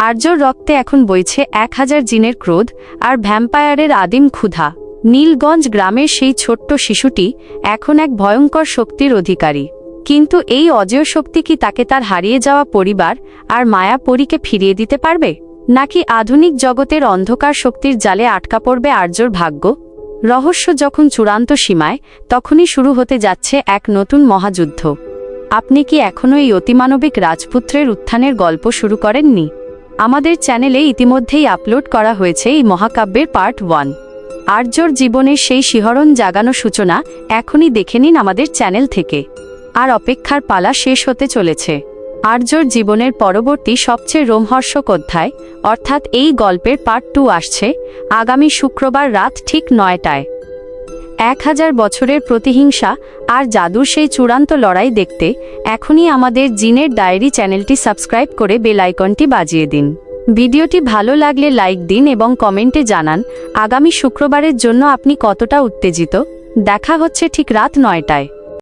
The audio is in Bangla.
আর্যর রক্তে এখন বইছে 1000 জিনের ক্রোধ আর ভ্যাম্পায়ারের আদিম ক্ষুধা। নীলগঞ্জ গ্রামের সেই ছোট্ট শিশুটি এখন এক ভয়ঙ্কর শক্তির অধিকারী। কিন্তু এই অজেয় শক্তি কি তাকে তার হারিয়ে যাওয়া পরিবার আর মায়াপরীকে ফিরিয়ে দিতে পারবে, নাকি আধুনিক জগতের অন্ধকার শক্তির জালে আটকা পড়বে আর্যর ভাগ্য? রহস্য যখন চূড়ান্ত সীমায়, তখনই শুরু হতে যাচ্ছে এক নতুন মহাযুদ্ধ। আপনি কি এখনও এই অতিমানবিক রাজপুত্রের উত্থানের গল্প শুরু করেননি? আমাদের চ্যানেলে ইতিমধ্যেই আপলোড করা হয়েছে এই মহাকাব্যের পার্ট 1। আর্যর জীবনের সেই শিহরণ জাগানো সূচনা এখনই দেখে নিন আমাদের চ্যানেল থেকে। আর অপেক্ষার পালা শেষ হতে চলেছে। আর্যর জীবনের পরবর্তী সবচেয়ে রোমহর্ষক অধ্যায়, অর্থাৎ এই গল্পের পার্ট 2 আসছে আগামী শুক্রবার রাত ঠিক 9টায়। 1000 বছরের প্রতিহিংসা আর জাদুর সেই চূড়ান্ত লড়াই দেখতে এখনই আমাদের জিনের ডায়েরি চ্যানেলটি সাবস্ক্রাইব করে বেল আইকনটি বাজিয়ে দিন। ভিডিওটি ভালো লাগলে লাইক দিন এবং কমেন্টে জানান আগামী শুক্রবারের জন্য আপনি কতটা উত্তেজিত। দেখা হচ্ছে ঠিক রাত 9টায়।